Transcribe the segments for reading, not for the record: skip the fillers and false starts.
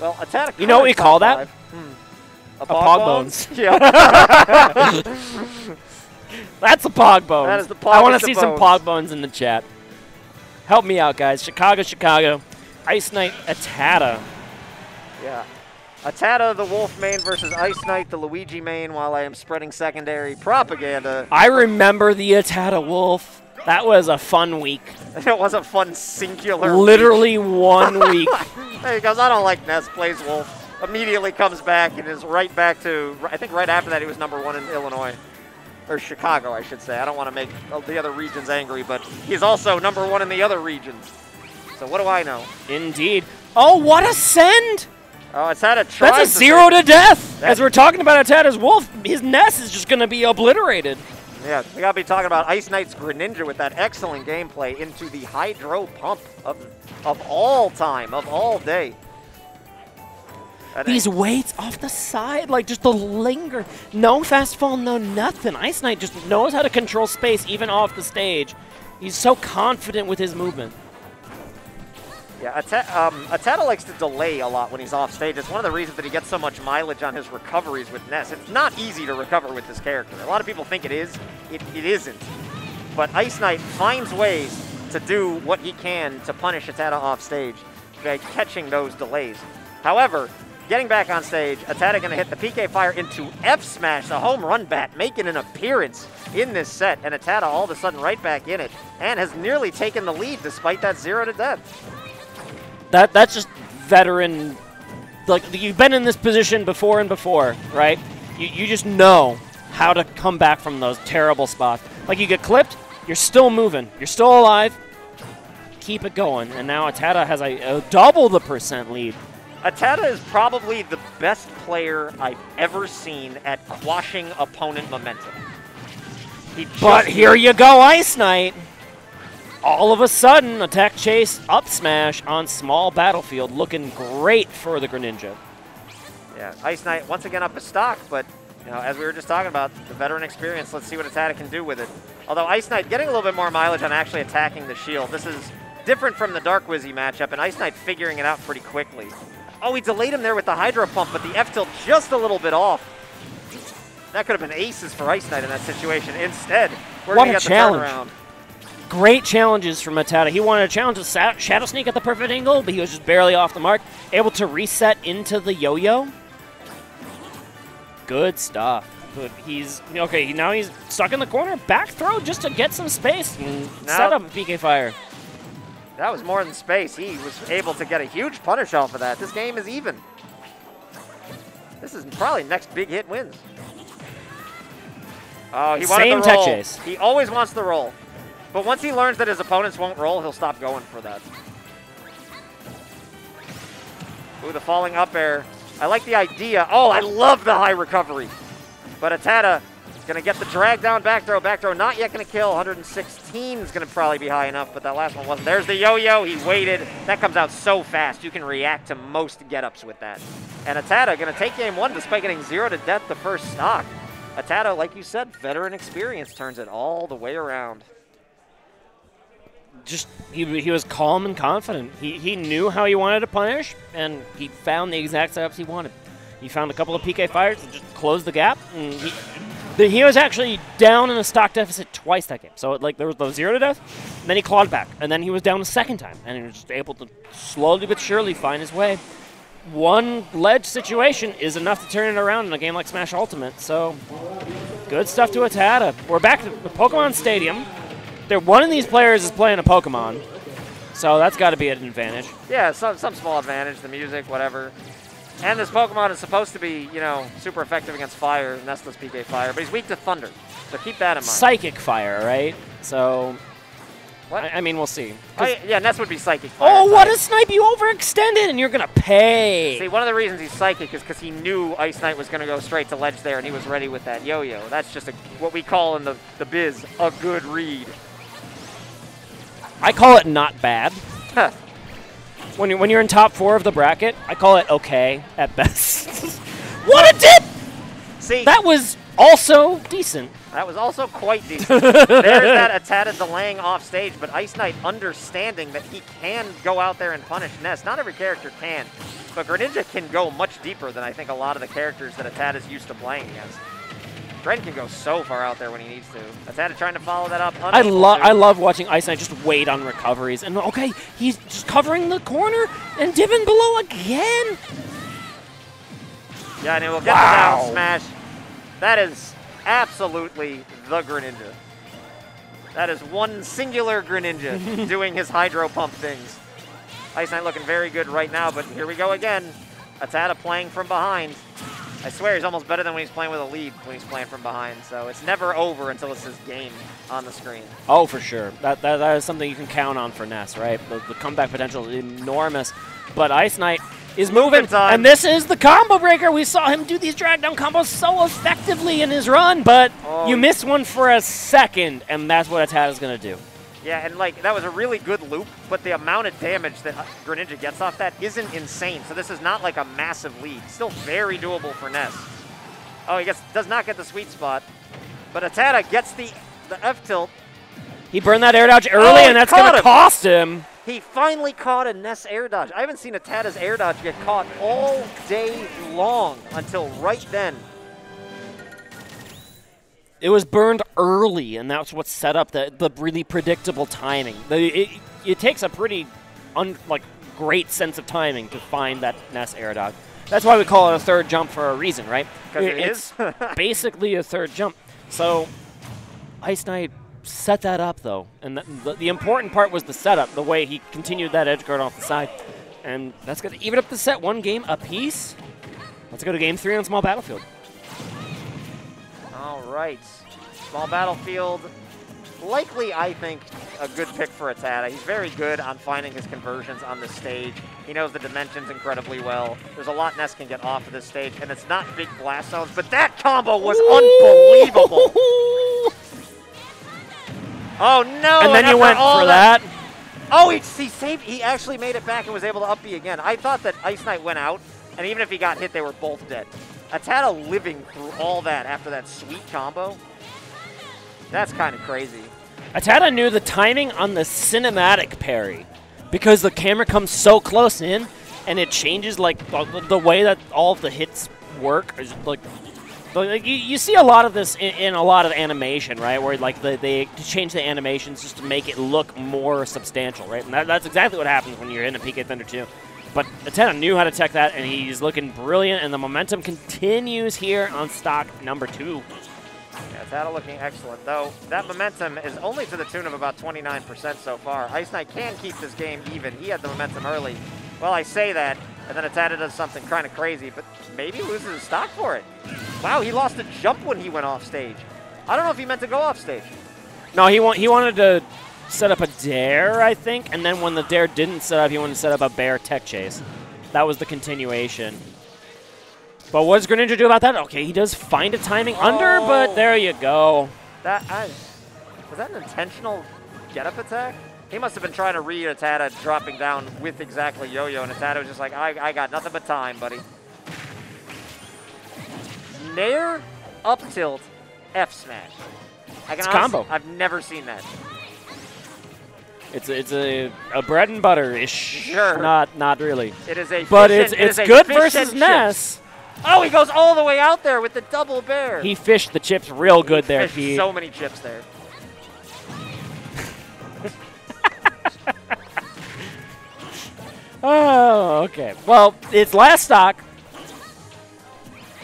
Well, ATATA. You know what we call that? A pog bones. Yeah. That's a pog bones. That is the I want to poggest see of some bones. pog bones in the chat. Help me out, guys. Chicago, Chicago. IceKnight, ATATA. Yeah. ATATA, the Wolf main, versus IceKnight, the Luigi main, while I am spreading secondary propaganda. I remember the ATATA Wolf. That was a fun week. It was a fun singular Literally 1 week. There he goes. I don't like Ness. Plays Wolf. Immediately comes back and is right back to, I think right after that he was #1 in Illinois. Or Chicago, I should say. I don't want to make the other regions angry, but he's also #1 in the other regions. So what do I know? Indeed. Oh, what a send! Oh, ATATA tries. That's a 0 to death. As we're talking about ATATA's Wolf, his Ness is just going to be obliterated. Yeah, we gotta be talking about IceKnight's Greninja with that excellent gameplay into the Hydro Pump of all time, of all day. These weights off the side, like just the linger. No fast fall, no nothing. IceKnight just knows how to control space even off the stage. He's so confident with his movement. Yeah, ATATA likes to delay a lot when he's off stage. It's one of the reasons that he gets so much mileage on his recoveries with Ness. It's not easy to recover with this character. A lot of people think it is. It isn't. But IceKnight finds ways to do what he can to punish ATATA off stage by catching those delays. However, getting back on stage, ATATA going to hit the PK Fire into F Smash, the home run bat, making an appearance in this set. And ATATA all of a sudden right back in it and has nearly taken the lead despite that 0 to death. That's just veteran. Like, you've been in this position before and before, right? You just know how to come back from those terrible spots. Like, you get clipped, you're still moving, you're still alive, keep it going. And now ATATA has a double the % lead. ATATA is probably the best player I've ever seen at quashing opponent momentum. But here you go, IceKnight. All of a sudden, attack chase, up smash on small battlefield, looking great for the Greninja. Yeah, IceKnight once again up a stock, but you know, as we were just talking about, the veteran experience, let's see what ATATA can do with it. Although IceKnight getting a little bit more mileage on actually attacking the shield. This is different from the Dark Wizzy matchup, and IceKnight figuring it out pretty quickly. Oh, he delayed him there with the Hydro Pump, but the F-tilt just a little bit off. That could have been aces for IceKnight in that situation. Instead, we're going to get the turnaround. Great challenges from ATATA. He wanted to challenge a Shadow Sneak at the perfect angle, but he was just barely off the mark. Able to reset into the yo-yo. Good stuff. But he's, okay, now he's stuck in the corner. Back throw just to get some space and set up a PK Fire. That was more than space. He was able to get a huge punish off of that. This game is even. This is probably next big hit wins. Oh, he wanted the roll. Tech chase. He always wants the roll. But once he learns that his opponents won't roll, he'll stop going for that. Ooh, the falling up air. I like the idea. Oh, I love the high recovery. But ATATA is going to get the drag down back throw. Back throw not yet going to kill. 116 is going to probably be high enough, but that last one wasn't. There's the yo-yo. He waited. That comes out so fast. You can react to most get-ups with that. And ATATA going to take game one despite getting 0 to death the first stock. ATATA, like you said, veteran experience turns it all the way around. Just he was calm and confident. He knew how he wanted to punish, and he found the exact setups he wanted. He found a couple of PK Fires and just closed the gap. And he was actually down in a stock deficit twice that game. So like there was the 0 to death, and then he clawed back, and then he was down a second time, and he was just able to slowly but surely find his way. One ledge situation is enough to turn it around in a game like Smash Ultimate. So good stuff to ATATA. We're back to the Pokemon Stadium. One of these players is playing a Pokemon, so that's got to be an advantage. Yeah, some small advantage, the music, whatever. And this Pokemon is supposed to be, super effective against fire, Nestle's PK Fire, but he's weak to Thunder, so keep that in mind. Psychic Fire, right? So, what? I mean, we'll see. Yeah, Ness would be Psychic Fire. Oh, what a snipe! You overextended, and you're going to pay. See, one of the reasons he's Psychic is because he knew IceKnight was going to go straight to ledge there, and he was ready with that yo-yo. That's just what we call in the biz a good read. I call it not bad. Huh. When you're in top 4 of the bracket, I call it okay at best. What a dip! See, that was also decent. That was also quite decent. There's that ATATA delaying off stage, but IceKnight understanding that he can go out there and punish Ness. Not every character can. But Greninja can go much deeper than I think a lot of the characters that ATATA is used to playing against. Gren can go so far out there when he needs to. ATATA trying to follow that up. I love watching IceKnight just wait on recoveries. And okay, he's just covering the corner and dipping below again. Yeah, and it will get the down smash. That is absolutely the Greninja. That is one singular Greninja doing his hydro pump things. IceKnight looking very good right now, but here we go again. ATATA playing from behind. I swear he's almost better than when he's playing with a lead when he's playing from behind. So it's never over until it's his game on the screen. Oh, for sure. That is something you can count on for Ness, right? The comeback potential is enormous. But IceKnight is moving, and this is the combo breaker. We saw him do these drag down combos so effectively in his run, but you miss one for a second, and that's what ATATA's going to do. Yeah, and like that was a really good loop, but the amount of damage that Greninja gets off that isn't insane. So this is not like a massive lead. Still very doable for Ness. Oh, he does not get the sweet spot, but ATATA gets the F tilt. He burned that air dodge early, and that's going to cost him. He finally caught a Ness air dodge. I haven't seen ATATA's air dodge get caught all day long until right then. It was burned early, and that's what set up the really predictable timing. It takes a pretty great sense of timing to find that Ness air dodge. That's why we call it a third jump for a reason, right? Because it is basically a third jump. So IceKnight set that up, though. And the important part was the setup, the way he continued that edge guard off the side. And that's going to even up the set, one game apiece. Let's go to game 3 on Small Battlefield. All right. Small Battlefield. Likely, I think, a good pick for ATATA. He's very good on finding his conversions on this stage. He knows the dimensions incredibly well. There's a lot Ness can get off of this stage, and it's not big blast zones, but that combo was unbelievable. Oh, no. And then you went for that. Oh, he saved. He actually made it back and was able to up B again. I thought that IceKnight went out, and even if he got hit, they were both dead. ATATA living through all that after that sweet combo. That's kind of crazy. ATATA knew the timing on the cinematic parry because the camera comes so close in and it changes like the way that all of the hits work. Is like you see a lot of this in a lot of animation, right? Where like they change the animations just to make it look more substantial, right? And that's exactly what happens when you're in a PK Thunder 2. But ATATA knew how to tech that, and he's looking brilliant, and the momentum continues here on stock number 2. Yeah, ATATA looking excellent, though that momentum is only to the tune of about 29% so far. IceKnight can keep this game even. He had the momentum early. Well, I say that, and then ATATA does something kind of crazy, but maybe loses his stock for it. Wow, he lost a jump when he went off stage. I don't know if he meant to go off stage. No, he wanted to set up a dare, I think, and then when the dare didn't set up, he wanted to set up a bear tech chase. That was the continuation. But what does Greninja do about that? Okay, he does find a timing under, but there you go. Was that an intentional get-up attack? He must have been trying to read ATATA dropping down with exactly Yo-Yo, and ATATA was just like, I got nothing but time, buddy. Nair, up tilt, F smash. It's a combo. I've never seen that. It's a bread and butter-ish. Sure. Not really. It is a but it's good versus Ness. Oh, he goes all the way out there with the double bear. He fished the chips real good there. He fished so many chips there. Oh, okay. Well, it's last stock.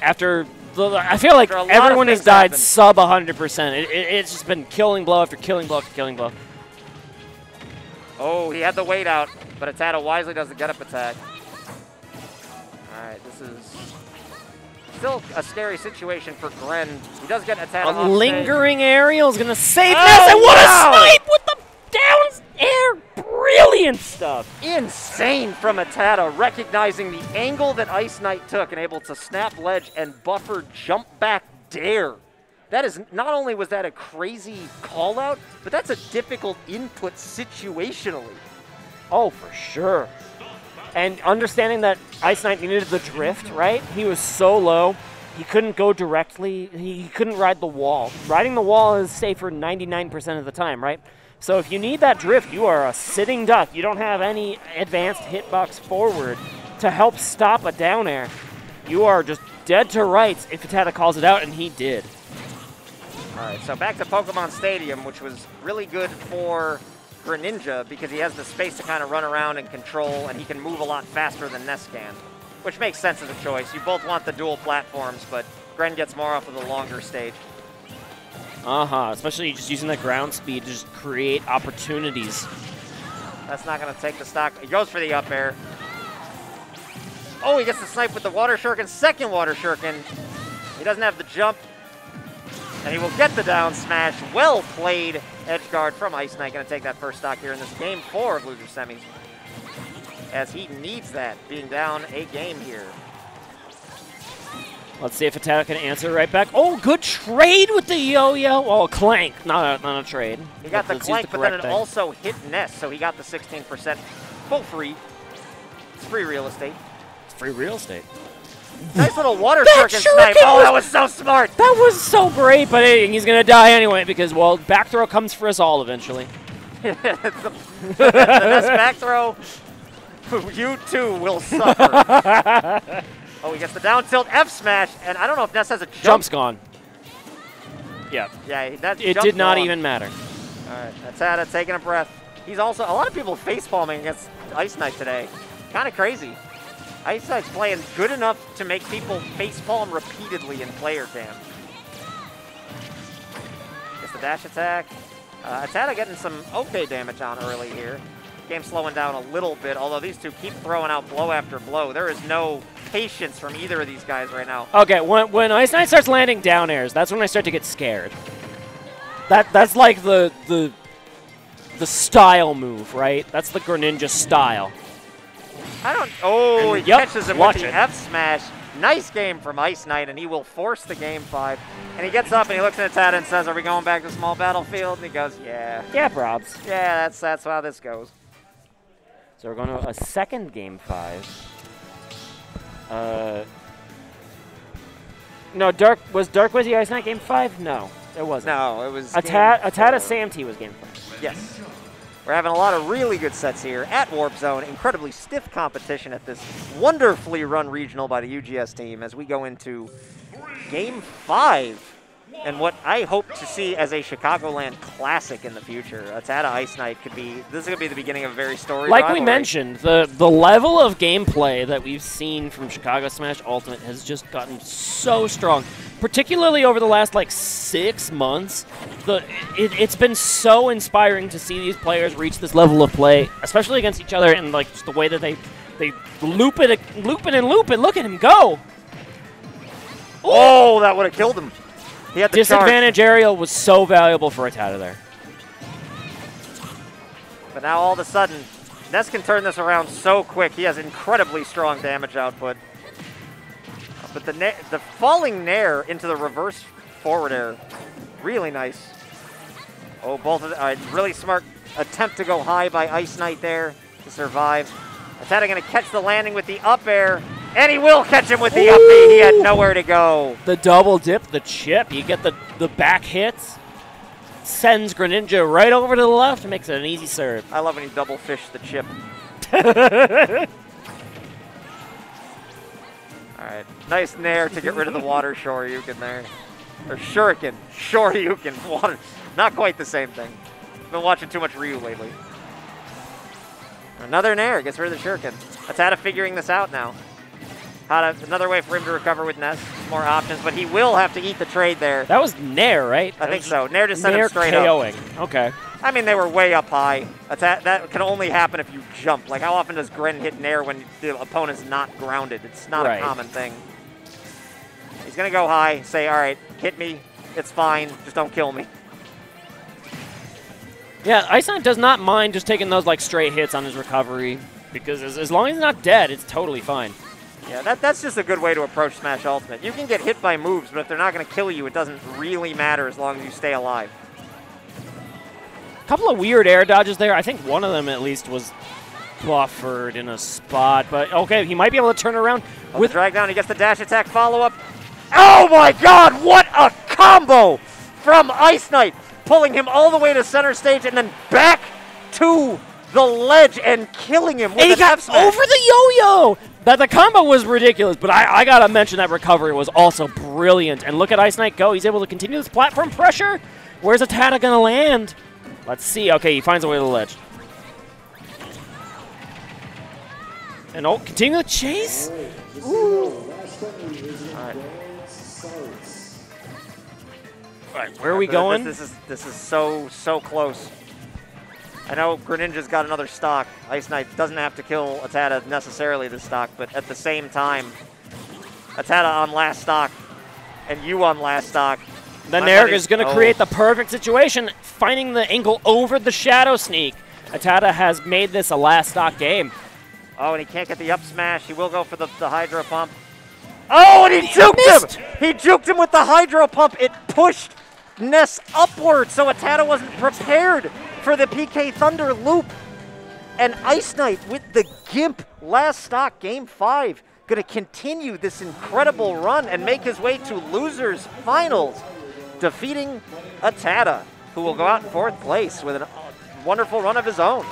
After I feel like everyone has died sub 100%. It's just been killing blow after killing blow after killing blow. Oh, he had the weight out, but ATATA wisely does the get-up attack. All right, this is still a scary situation for Gren. He does get ATATA off stage. Lingering aerial is going to save Ness, and what a snipe with the down air. Brilliant stuff. Insane from ATATA, recognizing the angle that IceKnight took and able to snap ledge and buffer jump back dare. That is, not only was that a crazy call out, but that's a difficult input situationally. Oh, for sure. And understanding that IceKnight needed the drift, right? He was so low, he couldn't go directly, he couldn't ride the wall. Riding the wall is safer 99% of the time, right? So if you need that drift, you are a sitting duck. You don't have any advanced hitbox forward. to help stop a down air, you are just dead to rights if ATATA calls it out, and he did. All right, so back to Pokemon Stadium, which was really good for Greninja because he has the space to kind of run around and control, and he can move a lot faster than Ness can, which makes sense as a choice. You both want the dual platforms, but Gren gets more off of the longer stage. Especially just using that ground speed to just create opportunities. That's not going to take the stock. He goes for the up air. Oh, he gets the snipe with the Water Shuriken, second Water Shuriken. He doesn't have the jump, and he will get the down smash. Well played, edge guard from IceKnight. Going to take that first stock here in this game 4 of loser semis, as he needs that, being down a game here. Let's see if ATATA can answer right back. Oh, good trade with the yo-yo. Oh, clank, not a trade. He got the clank, but then it also hit Ness, so he got the 16% full free. It's free real estate. It's free real estate. Nice little Water Shuriken snipe. Oh, that was so smart. That was so great, but hey, he's going to die anyway because, well, back throw comes for us all eventually. the Ness back throw, you too will suffer. Oh, he gets the down tilt F smash, and I don't know if Ness has a jump. Jump's gone. Yeah. Yeah, that it did not even matter. All right, ATATA taking a breath. He's also, a lot of people face-palming against IceKnight today. Kind of crazy. IceKnight's playing good enough to make people face-palm repeatedly in player cam. Gets the dash attack. ATATA getting some okay damage on early here. Game slowing down a little bit, although these two keep throwing out blow after blow. There is no patience from either of these guys right now. Okay, when IceKnight starts landing down airs, that's when I start to get scared. That's like the style move, right? That's the Greninja style. I don't. Oh, and he catches him with the F smash. Nice game from IceKnight, and he will force the game 5. And he gets up and he looks at ATATA and says, "Are we going back to small battlefield?" And he goes, "Yeah." Yeah, probs. Yeah, that's how this goes. So we're going to a second game 5. No, Dark Wizzy IceKnight game 5? No, it wasn't. No, it was ATATA Sam-T was game 5. Yes. We're having a lot of really good sets here at Warpzone. Incredibly stiff competition at this wonderfully run regional by the UGS team as we go into game 5. And what I hope to see as a Chicagoland classic in the future. ATATA IceKnight could be, this is going to be the beginning of a very storied Like rivalry. we mentioned, the level of gameplay that we've seen from Chicago Smash Ultimate has just gotten so strong. Particularly over the last, 6 months. It's been so inspiring to see these players reach this level of play, especially against each other, and just the way that they loop it and loop it. Look at him go! Ooh. Oh, that would have killed him. He had the disadvantage charge. aerial was so valuable for ATATA there. But now all of a sudden, Ness can turn this around so quick. He has incredibly strong damage output. But the falling nair into the reverse forward air, really nice. Oh, both of them, really smart attempt to go high by IceKnight there to survive. ATATA going to catch the landing with the up air. And he will catch him with the up B. He had nowhere to go. The double dip, the chip, you get the back hits. Sends Greninja right over to the left and makes it an easy serve. I love when you double fish the chip. Alright, nice nair to get rid of the water Shoryuken there. Or Shuriken. Shoryuken. Water. Not quite the same thing. Been watching too much Ryu lately. Another nair gets rid of the Shuriken. ATATA figuring this out now. Another way for him to recover with Ness. More options, but he will have to eat the trade there. That was Nair, right? I think so. Nair just sent him straight KOing. up. Okay. I mean, they were way up high. That can only happen if you jump. Like, how often does Gren hit Nair when the opponent's not grounded? It's not a common thing. He's going to go high, say, all right, hit me. It's fine. Just don't kill me. Yeah, IceKnight does not mind just taking those, straight hits on his recovery, because as long as he's not dead, it's totally fine. Yeah, that's just a good way to approach Smash Ultimate. You can get hit by moves, but if they're not going to kill you, it doesn't really matter as long as you stay alive. A couple of weird air dodges there. I think one of them, at least, was buffered in a spot. But, okay, he might be able to turn around. With drag down, he gets the dash attack follow-up. Oh, my God! What a combo from IceKnight! Pulling him all the way to center stage and then back to the ledge and killing him with And he an got F smash. over the yo-yo! The combo was ridiculous, but I gotta mention that recovery was also brilliant. And look at IceKnight go. He's able to continue this platform pressure. Where's ATATA gonna land? Let's see. Okay, he finds a way to the ledge. And oh, continue the chase. Ooh. All right, where are we going? This is so close. I know Greninja's got another stock. IceKnight doesn't have to kill ATATA necessarily this stock, but at the same time, ATATA on last stock and you on last stock. Then Eric is going to create the perfect situation, finding the angle over the Shadow Sneak. ATATA has made this a last stock game. Oh, and he can't get the up smash. He will go for the Hydro Pump. Oh, and he juked him! He juked him with the Hydro Pump. It pushed Ness upward, so ATATA wasn't prepared for the PK Thunder loop. And IceKnight with the Gimp last stock, Game 5, going to continue this incredible run and make his way to Losers Finals, defeating ATATA, who will go out in 4th place with a wonderful run of his own.